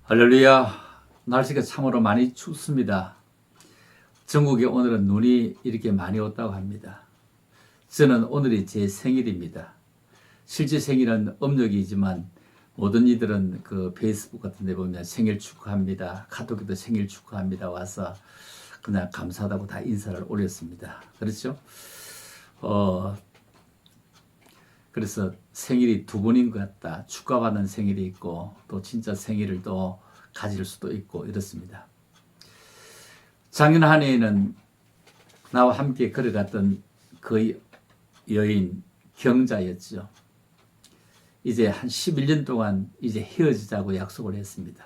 할렐루야. 날씨가 참으로 많이 춥습니다. 전국에 오늘은 눈이 이렇게 많이 왔다고 합니다. 저는 오늘이 제 생일입니다. 실제 생일은 음력이지만 모든 이들은 그 페이스북 같은 데 보면 생일 축하합니다. 카톡에도 생일 축하합니다. 와서 그냥 감사하다고 다 인사를 올렸습니다. 그렇죠? 그래서 생일이 두 번인 것 같다. 축하받는 생일이 있고 또 진짜 생일을 또 가질 수도 있고 이렇습니다. 작년 한 해에는 나와 함께 걸어갔던 그 여인 경자였죠. 이제 한 11년 동안 이제 헤어지자고 약속을 했습니다.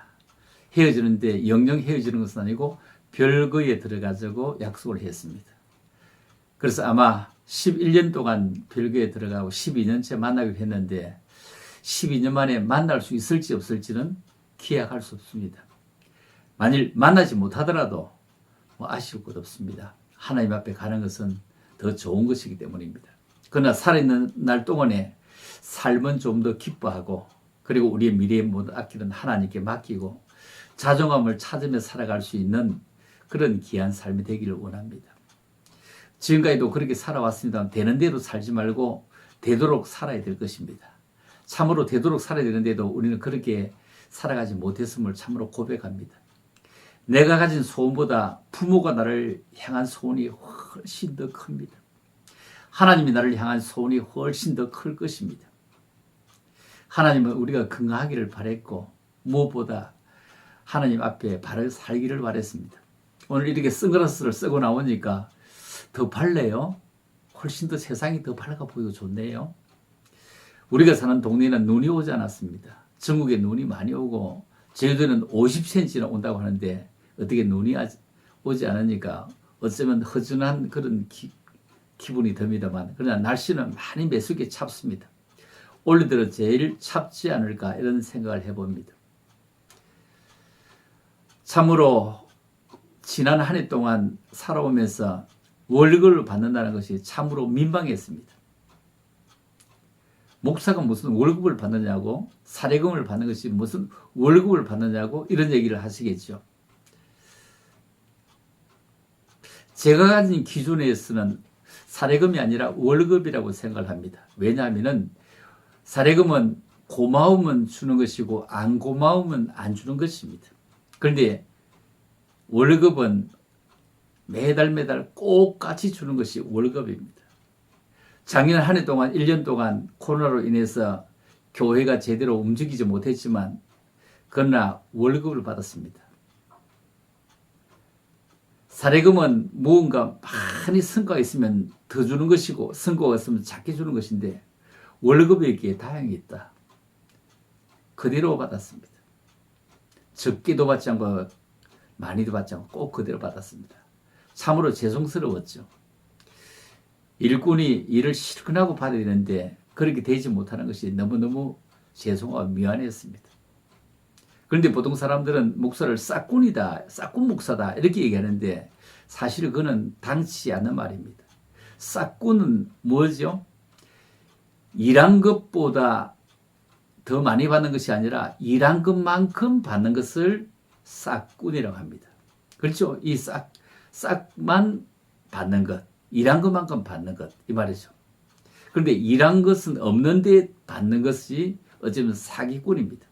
헤어지는데 영영 헤어지는 것은 아니고 별거에 들어가자고 약속을 했습니다. 그래서 아마 11년 동안 별거에 들어가고 12년째 만나기로 했는데 12년 만에 만날 수 있을지 없을지는 기약할 수 없습니다. 만일 만나지 못하더라도 아쉬울 것 없습니다. 하나님 앞에 가는 것은 더 좋은 것이기 때문입니다. 그러나 살아있는 날 동안에 삶은 좀 더 기뻐하고 그리고 우리의 미래의 모든 악기는 하나님께 맡기고 자존감을 찾으며 살아갈 수 있는 그런 귀한 삶이 되기를 원합니다. 지금까지도 그렇게 살아왔습니다. 되는 대로 살지 말고 되도록 살아야 될 것입니다. 참으로 되도록 살아야 되는데도 우리는 그렇게 살아가지 못했음을 참으로 고백합니다. 내가 가진 소원보다 부모가 나를 향한 소원이 훨씬 더 큽니다. 하나님이 나를 향한 소원이 훨씬 더 클 것입니다. 하나님은 우리가 건강하기를 바랬고 무엇보다 하나님 앞에 바르게 살기를 바랬습니다. 오늘 이렇게 선글라스를 쓰고 나오니까 더 밝네요. 훨씬 더 세상이 더 밝아 보이고 좋네요. 우리가 사는 동네에는 눈이 오지 않았습니다. 전국에 눈이 많이 오고 제주도는 50cm나 온다고 하는데 어떻게 눈이 오지 않으니까 어쩌면 허전한 그런 기분이 듭니다만 그러나 날씨는 많이 매섭게 찹습니다. 올 들어 제일 찹지 않을까 이런 생각을 해봅니다. 참으로 지난 한 해 동안 살아오면서 월급을 받는다는 것이 참으로 민망했습니다. 목사가 무슨 월급을 받느냐고, 사례금을 받는 것이 무슨 월급을 받느냐고 이런 얘기를 하시겠죠. 제가 가진 기준에서는 사례금이 아니라 월급이라고 생각을 합니다. 왜냐하면 사례금은 고마우면 주는 것이고 안 고마우면 안 주는 것입니다. 그런데 월급은 매달 꼭 같이 주는 것이 월급입니다. 작년 한 해 동안 1년 동안 코로나로 인해서 교회가 제대로 움직이지 못했지만 그러나 월급을 받았습니다. 사례금은 무언가 많이 성과가 있으면 더 주는 것이고 성과가 없으면 작게 주는 것인데 월급에게 다양이 있다. 그대로 받았습니다. 적게도 받지 않고 많이도 받지 않고 꼭 그대로 받았습니다. 참으로 죄송스러웠죠. 일꾼이 일을 실컷 하고 받아야 되는데 그렇게 되지 못하는 것이 너무너무 죄송하고 미안했습니다. 그런데 보통 사람들은 목사를 싹꾼이다, 싹꾼 목사다 이렇게 얘기하는데 사실 그거는 당치 않는 말입니다. 싹꾼은 뭐죠? 일한 것보다 더 많이 받는 것이 아니라 일한 것만큼 받는 것을 싹꾼이라고 합니다. 그렇죠? 이 싹만 받는 것, 일한 것만큼 받는 것, 이 말이죠. 그런데 일한 것은 없는데 받는 것이 어쩌면 사기꾼입니다.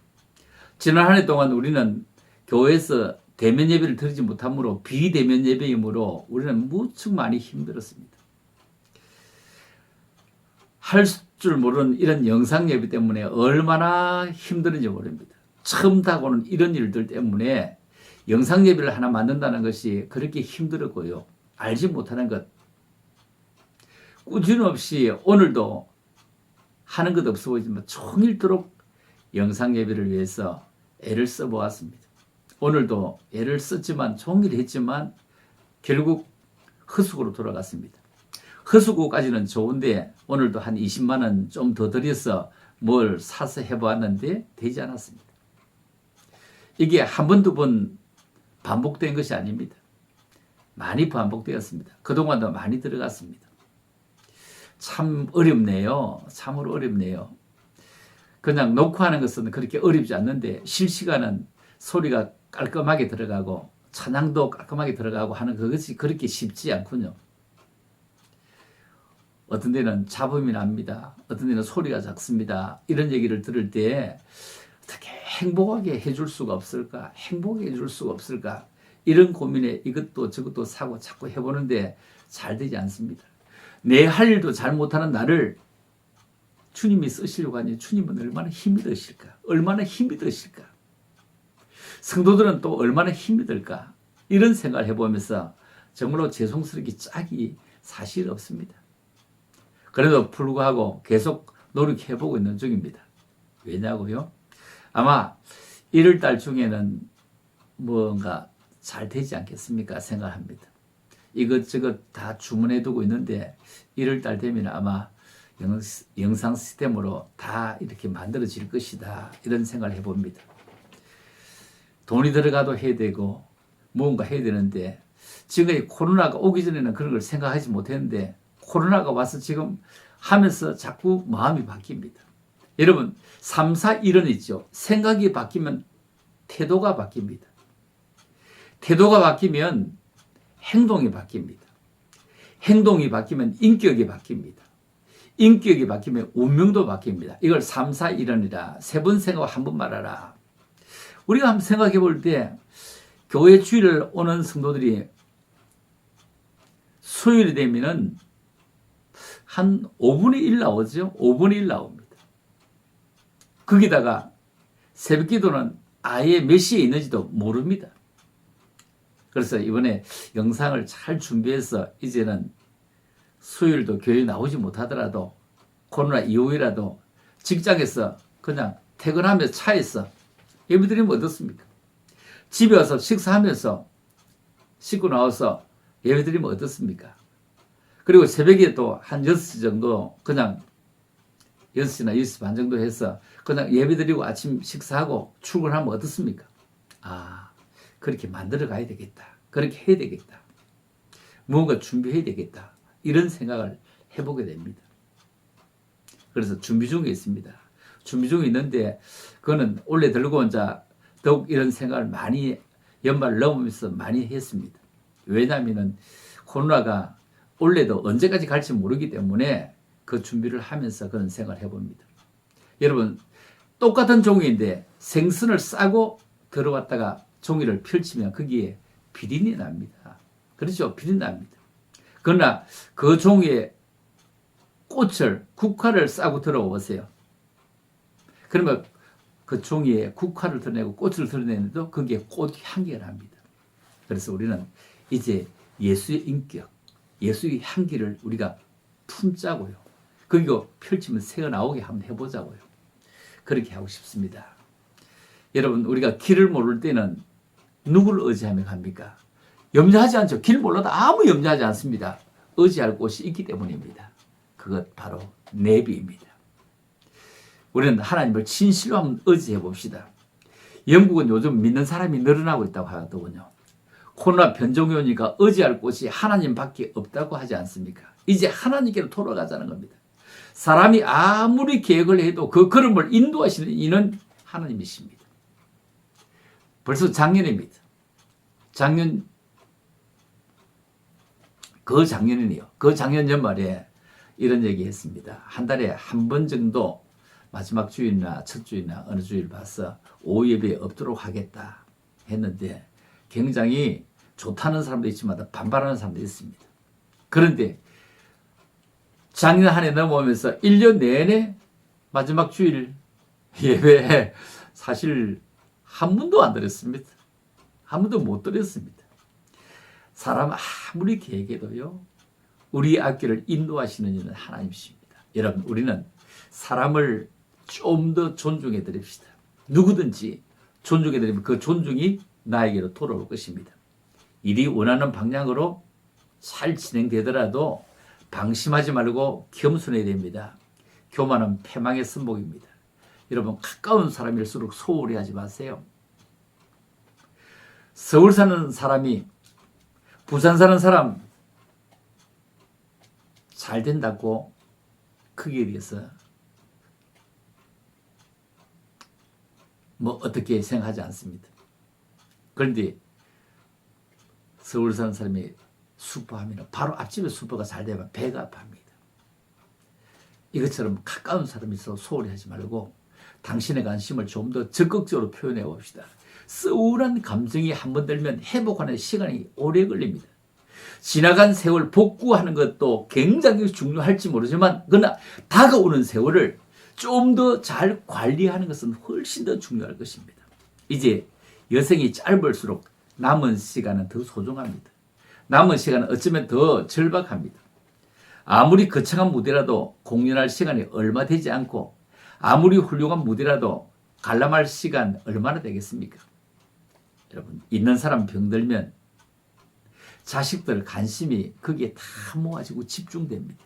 지난 한 해 동안 우리는 교회에서 대면 예배를 드리지 못하므로 비대면 예배이므로 우리는 무척 많이 힘들었습니다. 할 줄 모르는 이런 영상 예배 때문에 얼마나 힘들은지 모릅니다. 처음 다가오는 이런 일들 때문에 영상 예배를 하나 만든다는 것이 그렇게 힘들었고요. 알지 못하는 것. 꾸준히 없이 오늘도 하는 것 없어 보이지만 종일토록 영상 예배를 위해서 애를 써보았습니다. 오늘도 애를 썼지만 종일 했지만 결국 헛수고로 돌아갔습니다. 헛수고까지는 좋은데 오늘도 한 20만 원 좀 더 들여서 뭘 사서 해보았는데 되지 않았습니다. 이게 한 번, 두 번 반복된 것이 아닙니다. 많이 반복되었습니다. 그동안도 많이 들어갔습니다. 참 어렵네요. 참으로 어렵네요. 그냥 놓고 하는 것은 그렇게 어렵지 않는데 실시간은 소리가 깔끔하게 들어가고 찬양도 깔끔하게 들어가고 하는 그것이 그렇게 쉽지 않군요. 어떤 데는 잡음이 납니다. 어떤 데는 소리가 작습니다. 이런 얘기를 들을 때 어떻게 행복하게 해줄 수가 없을까? 행복하게 해줄 수가 없을까? 이런 고민에 이것도 저것도 사고 자꾸 해보는데 잘 되지 않습니다. 내 할 일도 잘 못하는 나를 주님이 쓰시려고 하니 주님은 얼마나 힘이 드실까? 얼마나 힘이 드실까? 성도들은 또 얼마나 힘이 들까? 이런 생각을 해보면서 정말로 죄송스럽게 짝이 사실 없습니다. 그래도 불구하고 계속 노력해보고 있는 중입니다. 왜냐고요? 아마 1월달 중에는 뭔가 잘 되지 않겠습니까? 생각합니다. 이것저것 다 주문해두고 있는데 1월달 되면 아마 영상 시스템으로 다 이렇게 만들어질 것이다. 이런 생각을 해봅니다. 돈이 들어가도 해야 되고 무언가 해야 되는데 지금 코로나가 오기 전에는 그런 걸 생각하지 못했는데 코로나가 와서 지금 하면서 자꾸 마음이 바뀝니다. 여러분 3, 4, 1은 있죠. 생각이 바뀌면 태도가 바뀝니다. 태도가 바뀌면 행동이 바뀝니다. 행동이 바뀌면 인격이 바뀝니다. 인격이 바뀌면 운명도 바뀝니다. 이걸 3, 4, 1원이라 세 번 생각하고 한 번 말하라. 우리가 한번 생각해 볼 때 교회 주일을 오는 성도들이 수요일이 되면은 한 5분의 1 나오죠. 5분의 1 나옵니다. 거기다가 새벽 기도는 아예 몇 시에 있는지도 모릅니다. 그래서 이번에 영상을 잘 준비해서 이제는 수요일도 교회 나오지 못하더라도 코로나 이후이라도 직장에서 그냥 퇴근하면서 차에서 예배드리면 어떻습니까? 집에 와서 식사하면서 씻고 나와서 예배드리면 어떻습니까? 그리고 새벽에 또 한 6시 정도 그냥 6시나 6시 반 정도 해서 그냥 예배드리고 아침 식사하고 출근하면 어떻습니까? 아, 그렇게 만들어 가야 되겠다. 그렇게 해야 되겠다. 무언가 준비해야 되겠다. 이런 생각을 해보게 됩니다. 그래서 준비 중에 있습니다. 준비 중에 있는데 그거는 올해 들고 이제 더욱 이런 생각을 많이 연말을 넘으면서 많이 했습니다. 왜냐하면 코로나가 올해도 언제까지 갈지 모르기 때문에 그 준비를 하면서 그런 생각을 해봅니다. 여러분 똑같은 종이인데 생선을 싸고 들어왔다가 종이를 펼치면 거기에 비린내 납니다. 그렇죠? 비린내 납니다. 그러나 그 종이에 꽃을 국화를 싸고 들어오세요. 그러면 그 종이에 국화를 드러내고 꽃을 드러내는데도 거기에 꽃 향기가 납니다. 그래서 우리는 이제 예수의 인격, 예수의 향기를 우리가 품자고요. 그리고 펼치면 새어 나오게 한번 해보자고요. 그렇게 하고 싶습니다. 여러분 우리가 길을 모를 때는 누구를 의지하며 갑니까? 염려하지 않죠. 길 몰라도 아무 염려하지 않습니다. 의지할 곳이 있기 때문입니다. 그것 바로 내비입니다. 우리는 하나님을 진실로 한번 의지해 봅시다. 영국은 요즘 믿는 사람이 늘어나고 있다고 하더군요. 코로나 변종이 오니까 의지할 곳이 하나님밖에 없다고 하지 않습니까? 이제 하나님께로 돌아가자는 겁니다. 사람이 아무리 계획을 해도 그 걸음을 인도하시는 이는 하나님이십니다. 벌써 작년입니다. 그 작년 연말에 이런 얘기 했습니다. 한 달에 한 번 정도 마지막 주일이나 첫 주일이나 어느 주일 봐서 오후 예배에 없도록 하겠다 했는데 굉장히 좋다는 사람도 있지만 반발하는 사람도 있습니다. 그런데 작년 한 해 넘어오면서 1년 내내 마지막 주일 예배에 사실 한 번도 안 드렸습니다. 한 번도 못 드렸습니다. 사람 아무리 계획해도요. 우리 앞길을 인도하시는 이는 하나님이십니다. 여러분 우리는 사람을 좀 더 존중해 드립시다. 누구든지 존중해 드리면 그 존중이 나에게로 돌아올 것입니다. 일이 원하는 방향으로 잘 진행되더라도 방심하지 말고 겸손해야 됩니다. 교만은 패망의 선복입니다. 여러분 가까운 사람일수록 소홀히 하지 마세요. 서울 사는 사람이 부산 사는 사람 잘 된다고 크기에 대해서 뭐 어떻게 생각하지 않습니다. 그런데 서울 사는 사람이 슈퍼하면 바로 앞집에 슈퍼가 잘 되면 배가 아파합니다. 이것처럼 가까운 사람이 있어 소홀히 하지 말고 당신의 관심을 좀 더 적극적으로 표현해 봅시다. 서운한 감정이 한번 들면 회복하는 시간이 오래 걸립니다. 지나간 세월 복구하는 것도 굉장히 중요할지 모르지만 그러나 다가오는 세월을 좀 더 잘 관리하는 것은 훨씬 더 중요할 것입니다. 이제 여생이 짧을수록 남은 시간은 더 소중합니다. 남은 시간은 어쩌면 더 절박합니다. 아무리 거창한 무대라도 공연할 시간이 얼마 되지 않고 아무리 훌륭한 무대라도 관람할 시간 얼마나 되겠습니까? 여러분, 있는 사람 병들면 자식들 관심이 거기에 다 모아지고 집중됩니다.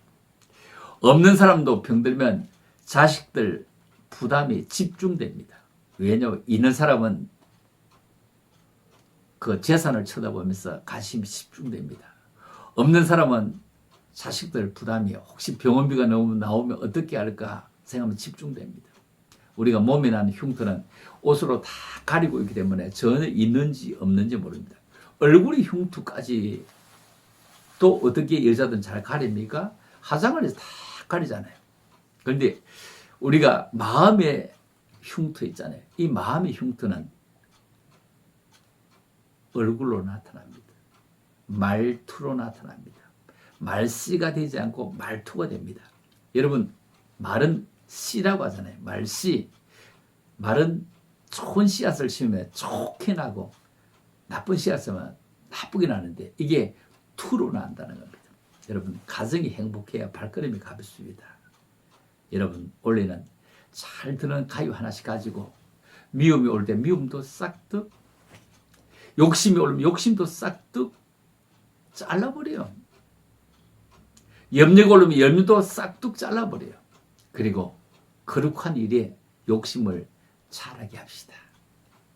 없는 사람도 병들면 자식들 부담이 집중됩니다. 왜냐하면 있는 사람은 그 재산을 쳐다보면서 관심이 집중됩니다. 없는 사람은 자식들 부담이 혹시 병원비가 너무 나오면 어떻게 할까 생각하면 집중됩니다. 우리가 몸에 나는 흉터는 옷으로 다 가리고 있기 때문에 전혀 있는지 없는지 모릅니다. 얼굴의 흉터까지 또 어떻게 여자들은 잘 가립니까? 화장을 해서 다 가리잖아요. 그런데 우리가 마음의 흉터 있잖아요. 이 마음의 흉터는 얼굴로 나타납니다. 말투로 나타납니다. 말씨가 되지 않고 말투가 됩니다. 여러분, 말은 씨라고 하잖아요. 말씨. 말은 좋은 씨앗을 심으면 좋게 나고 나쁜 씨앗을 나쁘게 나는데 이게 투로 난다는 겁니다. 여러분, 가정이 행복해야 발걸음이 가볍습니다. 여러분, 원래는 잘 드는 가위 하나씩 가지고 미움이 올 때 미움도 싹둑, 욕심이 오면 욕심도 싹둑 잘라버려요. 염려가 오르면 염려도 싹둑 잘라버려요. 그리고 거룩한 일에 욕심을 잘하게 합시다.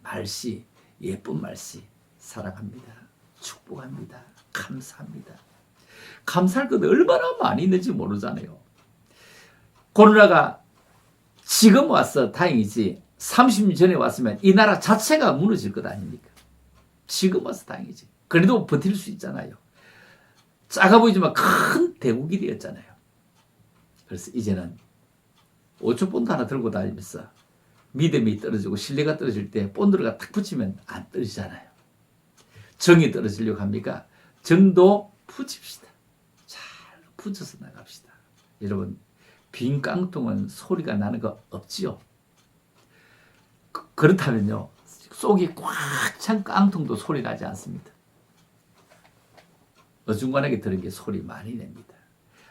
말씨, 예쁜 말씨, 사랑합니다. 축복합니다. 감사합니다. 감사할 것 얼마나 많이 있는지 모르잖아요. 코로나가 지금 와서 다행이지 30년 전에 왔으면 이 나라 자체가 무너질 것 아닙니까? 지금 와서 다행이지. 그래도 버틸 수 있잖아요. 작아 보이지만 큰 대국이 되었잖아요. 그래서 이제는 5초 본드 하나 들고 다니면서 믿음이 떨어지고 신뢰가 떨어질 때 본드가 탁 붙이면 안 떨어지잖아요. 정이 떨어지려고 합니까? 정도 붙입시다. 잘 붙여서 나갑시다. 여러분, 빈 깡통은 소리가 나는 거 없지요? 그렇다면요, 속이 꽉 찬 깡통도 소리 나지 않습니다. 어중간하게 들은 게 소리 많이 냅니다.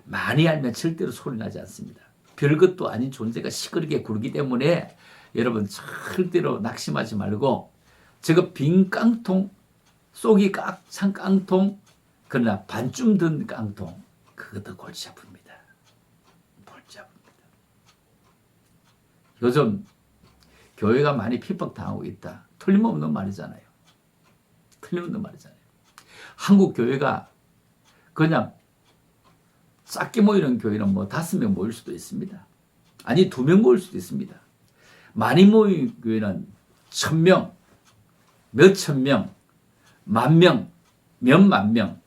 많이 알면 절대로 소리 나지 않습니다. 별것도 아닌 존재가 시끄럽게 구르기 때문에 여러분 절대로 낙심하지 말고 저거 빈 깡통, 속이 꽉 찬 깡통, 그러나 반쯤 든 깡통, 그것도 골치 아픕니다. 골치 아픕니다. 요즘 교회가 많이 핍박당하고 있다. 틀림없는 말이잖아요. 틀림없는 말이잖아요. 한국 교회가 그냥 작게 모이는 교회는 뭐 5명 모일 수도 있습니다. 아니 2명 모일 수도 있습니다. 많이 모이는 교회는 1000명, 몇천 명, 만 명, 몇만 명,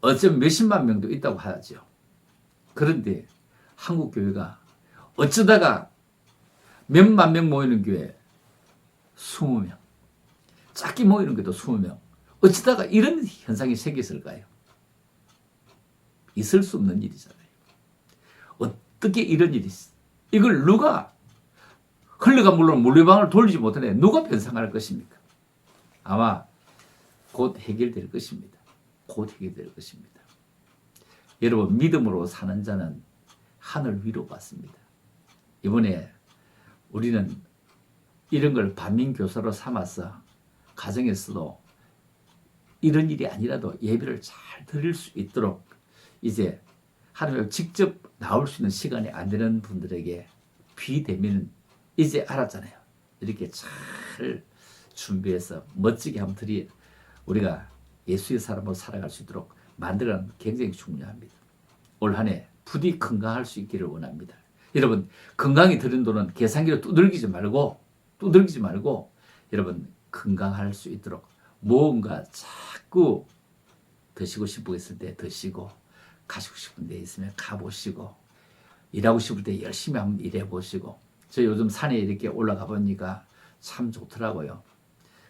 어쩌면 몇십만 명도 있다고 하죠. 그런데 한국 교회가 어쩌다가 몇만 명 모이는 교회 20명, 작게 모이는 교회도 20명, 어쩌다가 이런 현상이 생겼을까요? 있을 수 없는 일이잖아요. 어떻게 이런 일이 있어? 이걸 누가 흘러간 물로 물레방을 돌리지 못하네 누가 변상할 것입니까? 아마 곧 해결될 것입니다. 곧 해결될 것입니다. 여러분, 믿음으로 사는 자는 하늘 위로 받습니다. 이번에 우리는 이런 걸 반민교사로 삼아서 가정에서도 이런 일이 아니라도 예배를 잘 드릴 수 있도록 이제 하나님 직접 나올 수 있는 시간이 안 되는 분들에게 비대면 이제 알았잖아요. 이렇게 잘 준비해서 멋지게 한번 우리가 예수의 사람으로 살아갈 수 있도록 만들어가는 게 굉장히 중요합니다. 올 한 해 부디 건강할 수 있기를 원합니다. 여러분, 건강이 들은 돈은 계산기로 두들기지 말고 여러분 건강할 수 있도록 뭔가 자꾸 드시고 싶었을 때 드시고, 가시고 싶은 데 있으면 가보시고, 일하고 싶을 때 열심히 한번 일해보시고. 저 요즘 산에 이렇게 올라가 보니까 참 좋더라고요.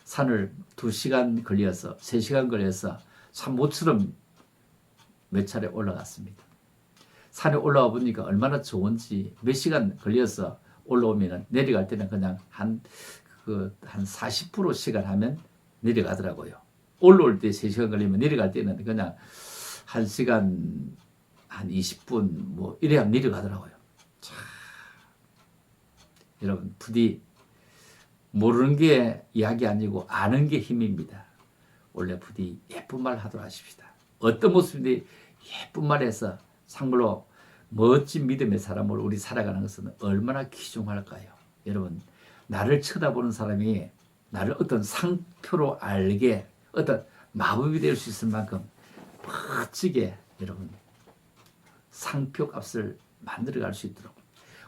산을 2시간 걸려서 3시간 걸려서 참 모처럼 몇 차례 올라갔습니다. 산에 올라와 보니까 얼마나 좋은지, 몇 시간 걸려서 올라오면 내려갈 때는 그냥 한 40% 시간 하면 내려가더라고요. 올라올 때 3시간 걸리면 내려갈 때는 그냥 1시간 한 20분 뭐 이래야 내려가더라고요. 참, 여러분 부디 모르는 게 이야기 아니고 아는 게 힘입니다. 원래 부디 예쁜 말 하도록 하십시다. 어떤 모습인데 예쁜 말해서 참말로 멋진 믿음의 사람으로 우리 살아가는 것은 얼마나 귀중할까요? 여러분, 나를 쳐다보는 사람이 나를 어떤 상표로 알게 어떤 마법이 될 수 있을 만큼 멋지게 여러분 상표 값을 만들어갈 수 있도록.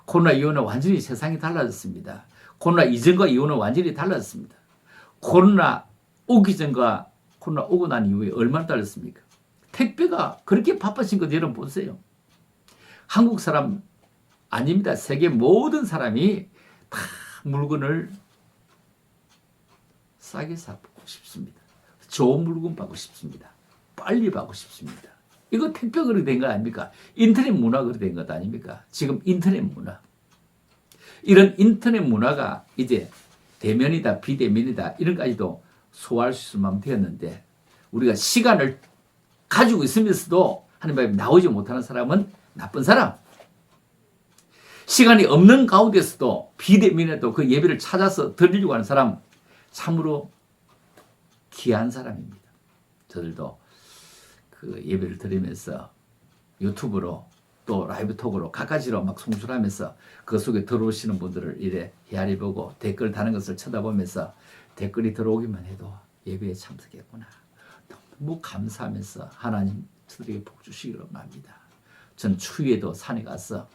코로나 이후는 완전히 세상이 달라졌습니다. 코로나 이전과 이후는 완전히 달라졌습니다. 코로나 오기 전과 코로나 오고 난 이후에 얼마나 달랐습니까? 택배가 그렇게 바빠진 것 여러분 보세요. 한국 사람 아닙니다. 세계 모든 사람이 다 물건을 싸게 사고 싶습니다. 좋은 물건 받고 싶습니다. 빨리 받고 싶습니다. 이거 택배 그렇게 된 거 아닙니까? 인터넷 문화 그렇게 된 것 아닙니까? 지금 인터넷 문화. 이런 인터넷 문화가 이제 대면이다, 비대면이다, 이런까지도 소화할 수 있을 만큼 되었는데, 우리가 시간을 가지고 있으면서도 하나님 나오지 못하는 사람은 나쁜 사람. 시간이 없는 가운데서도 비대면에도 그 예배를 찾아서 드리려고 하는 사람, 참으로 귀한 사람입니다. 저들도 그 예배를 드리면서 유튜브로 또 라이브 톡으로 갖가지로 막 송출하면서 그 속에 들어오시는 분들을 이래 헤아리 보고 댓글 다는 것을 쳐다보면서 댓글이 들어오기만 해도 예배에 참석했구나. 너무 감사하면서 하나님 저들에게 복 주시기로 합니다. 전 추위에도 산에 가서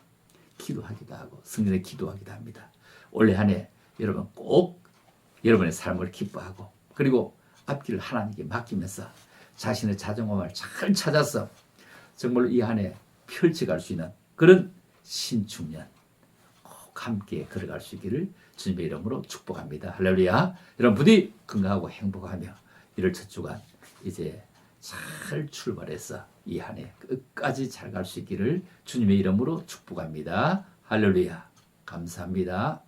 기도하기도 하고 성전에 기도하기도 합니다. 올해 한 해 여러분 꼭 여러분의 삶을 기뻐하고, 그리고 앞길을 하나님께 맡기면서 자신의 자존감을 잘 찾아서 정말로 이 한 해 펼쳐갈 수 있는 그런 신축년 꼭 함께 걸어갈 수 있기를 주님의 이름으로 축복합니다. 할렐루야. 여러분 부디 건강하고 행복하며 1월 첫 주간 이제 잘 출발해서 이 한 해 끝까지 잘 갈 수 있기를 주님의 이름으로 축복합니다. 할렐루야. 감사합니다.